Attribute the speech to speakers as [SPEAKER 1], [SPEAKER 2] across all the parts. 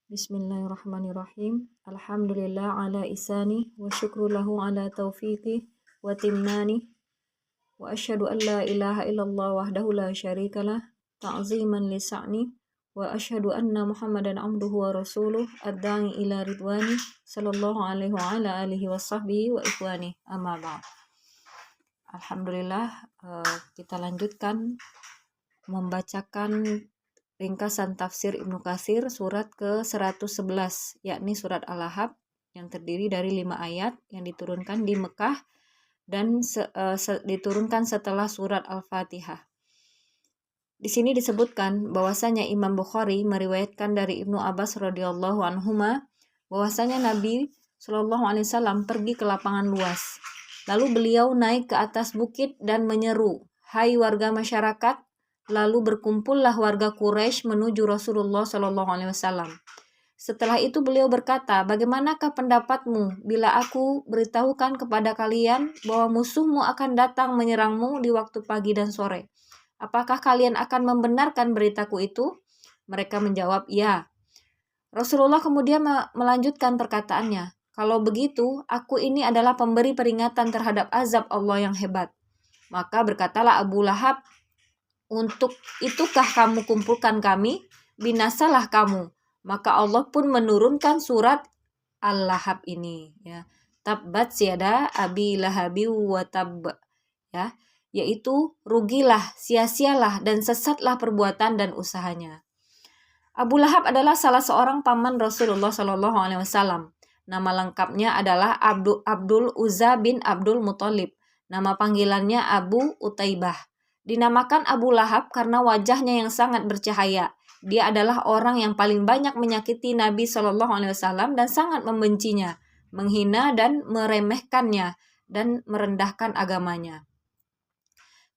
[SPEAKER 1] Bismillahirrahmanirrahim. Alhamdulillah ala isani wa syukru lahu ala taufiqi wa timmani wa asyhadu an la ilaha illallah wahdahu la syarikalah ta'ziman li sa'ni wa asyhadu anna Muhammadan abduhu wa rasuluh ad-da'i ila ridwani sallallahu alaihi wa ala alihi wa sahbihi wa ikhwani amma ba'd. Alhamdulillah, kita lanjutkan membacakan ringkasan tafsir Ibnu Katsir surat ke-111, yakni surat Al-Ahzab yang terdiri dari 5 ayat yang diturunkan di Mekah dan diturunkan setelah surat Al-Fatihah. Di sini disebutkan bahwasanya Imam Bukhari meriwayatkan dari Ibnu Abbas radhiyallahu anhuma bahwasanya Nabi Shallallahu alaihi wasallam pergi ke lapangan luas. Lalu beliau naik ke atas bukit dan menyeru, "Hai warga masyarakat!" Lalu berkumpullah warga Quraisy menuju Rasulullah Shallallahu alaihi wasallam. Setelah itu beliau berkata, "Bagaimanakah pendapatmu bila aku beritahukan kepada kalian bahwa musuhmu akan datang menyerangmu di waktu pagi dan sore? Apakah kalian akan membenarkan beritaku itu?" Mereka menjawab, "Ya." Rasulullah kemudian melanjutkan perkataannya, "Kalau begitu, aku ini adalah pemberi peringatan terhadap azab Allah yang hebat." Maka berkatalah Abu Lahab, "Untuk itukah kamu kumpulkan kami? Binasalah kamu." Maka Allah pun menurunkan surat Al-Lahab ini, ya. Tabbat yada abi lahabi wa tabb, ya, yaitu rugilah, sia-sialah dan sesatlah perbuatan dan usahanya. Abu Lahab adalah salah seorang paman Rasulullah Shallallahu alaihi wasallam. Nama lengkapnya adalah Abdul Uzza bin Abdul Muthalib. Nama panggilannya Abu Utaibah. Dinamakan Abu Lahab karena wajahnya yang sangat bercahaya. Dia adalah orang yang paling banyak menyakiti Nabi Shallallahu alaihi wasallam dan sangat membencinya, menghina dan meremehkannya dan merendahkan agamanya.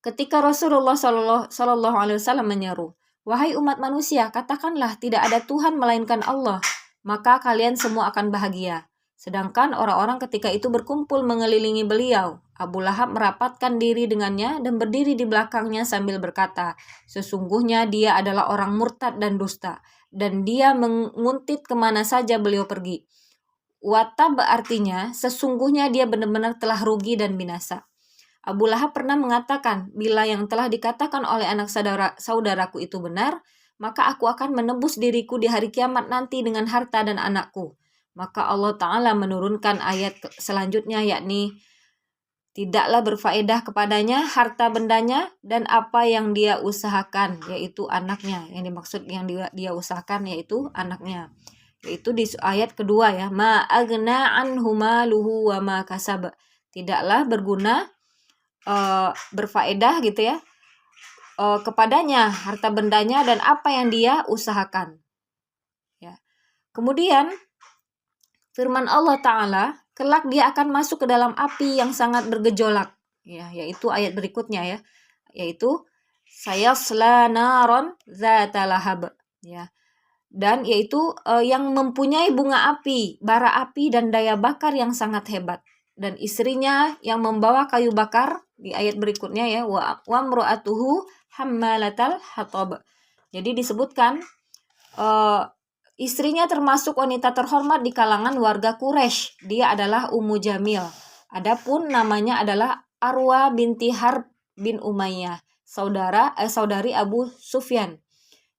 [SPEAKER 1] Ketika Rasulullah Shallallahu alaihi wasallam menyeru, "Wahai umat manusia, katakanlah tidak ada Tuhan melainkan Allah, maka kalian semua akan bahagia." Sedangkan orang-orang ketika itu berkumpul mengelilingi beliau. Abu Lahab merapatkan diri dengannya dan berdiri di belakangnya sambil berkata, "Sesungguhnya dia adalah orang murtad dan dusta, dan dia menguntit kemana saja beliau pergi." Watab artinya, sesungguhnya dia benar-benar telah rugi dan binasa. Abu Lahab pernah mengatakan, "Bila yang telah dikatakan oleh anak saudaraku itu benar, maka aku akan menebus diriku di hari kiamat nanti dengan harta dan anakku." Maka Allah Ta'ala menurunkan ayat selanjutnya, yakni, "Tidaklah berfaedah kepadanya harta bendanya dan apa yang dia usahakan," yaitu anaknya. Yang dimaksud yang dia usahakan yaitu anaknya. Yaitu di ayat kedua, ya, "Ma agna anhu maluhu wa ma kasab." Tidaklah berguna, berfaedah gitu ya, kepadanya harta bendanya dan apa yang dia usahakan, ya. Kemudian firman Allah Ta'ala, kelak dia akan masuk ke dalam api yang sangat bergejolak, ya, yaitu ayat berikutnya, ya, yaitu sayasla naron zata lahab, ya, dan yaitu yang mempunyai bunga api, bara api dan daya bakar yang sangat hebat, dan istrinya yang membawa kayu bakar di ayat berikutnya, ya, wa mru'atuhu hammalatal hatab. Jadi disebutkan istrinya termasuk wanita terhormat di kalangan warga Quraisy. Dia adalah Ummu Jamil. Adapun namanya adalah Arwa binti Harb bin Umayyah, saudari Abu Sufyan.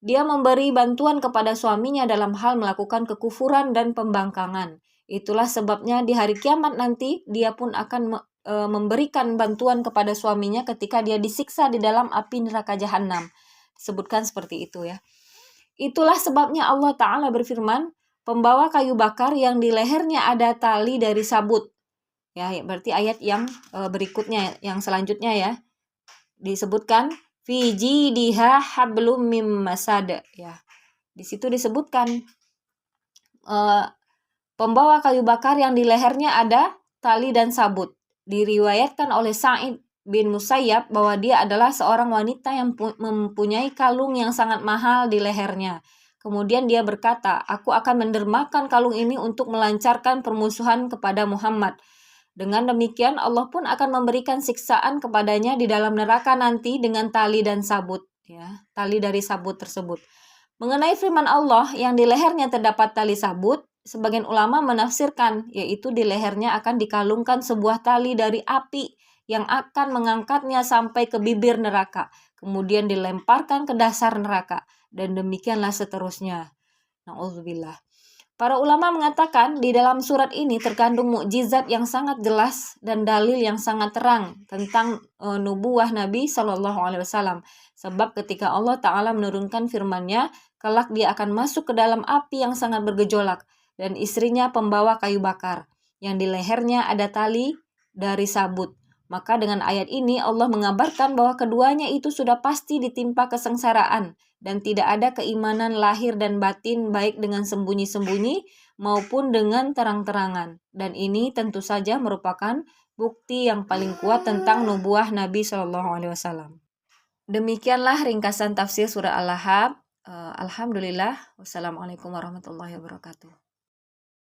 [SPEAKER 1] Dia memberi bantuan kepada suaminya dalam hal melakukan kekufuran dan pembangkangan. Itulah sebabnya di hari kiamat nanti dia pun akan memberikan bantuan kepada suaminya ketika dia disiksa di dalam api neraka jahanam. Disebutkan seperti itu, ya. Itulah sebabnya Allah Ta'ala berfirman, "Pembawa kayu bakar yang di lehernya ada tali dari sabut." Ya, berarti ayat yang berikutnya, yang selanjutnya, ya, disebutkan fi jidiha hablum mim masad, ya. Di situ disebutkan pembawa kayu bakar yang di lehernya ada tali dan sabut. Diriwayatkan oleh Sa'id bin Musayyab bahwa dia adalah seorang wanita yang mempunyai kalung yang sangat mahal di lehernya. Kemudian dia berkata, "Aku akan mendermakan kalung ini untuk melancarkan permusuhan kepada Muhammad. Dengan demikian Allah pun akan memberikan siksaan kepadanya di dalam neraka nanti dengan tali dan sabut, ya, tali dari sabut tersebut." Mengenai firman Allah yang di lehernya terdapat tali sabut, sebagian ulama menafsirkan, yaitu di lehernya akan dikalungkan sebuah tali dari api yang akan mengangkatnya sampai ke bibir neraka, kemudian dilemparkan ke dasar neraka, dan demikianlah seterusnya. Na'udzubillah. Para ulama mengatakan di dalam surat ini terkandung mukjizat yang sangat jelas dan dalil yang sangat terang tentang nubuwah Nabi Shallallahu Alaihi Wasallam. Sebab ketika Allah Ta'ala menurunkan firman-Nya, kelak dia akan masuk ke dalam api yang sangat bergejolak dan istrinya pembawa kayu bakar yang di lehernya ada tali dari sabut. Maka dengan ayat ini Allah mengabarkan bahwa keduanya itu sudah pasti ditimpa kesengsaraan dan tidak ada keimanan lahir dan batin baik dengan sembunyi-sembunyi maupun dengan terang-terangan. Dan ini tentu saja merupakan bukti yang paling kuat tentang nubuah Nabi Shallallahu Alaihi Wasallam. Demikianlah ringkasan tafsir surah Al-Ahzab. Alhamdulillah. Wassalamualaikum warahmatullahi wabarakatuh.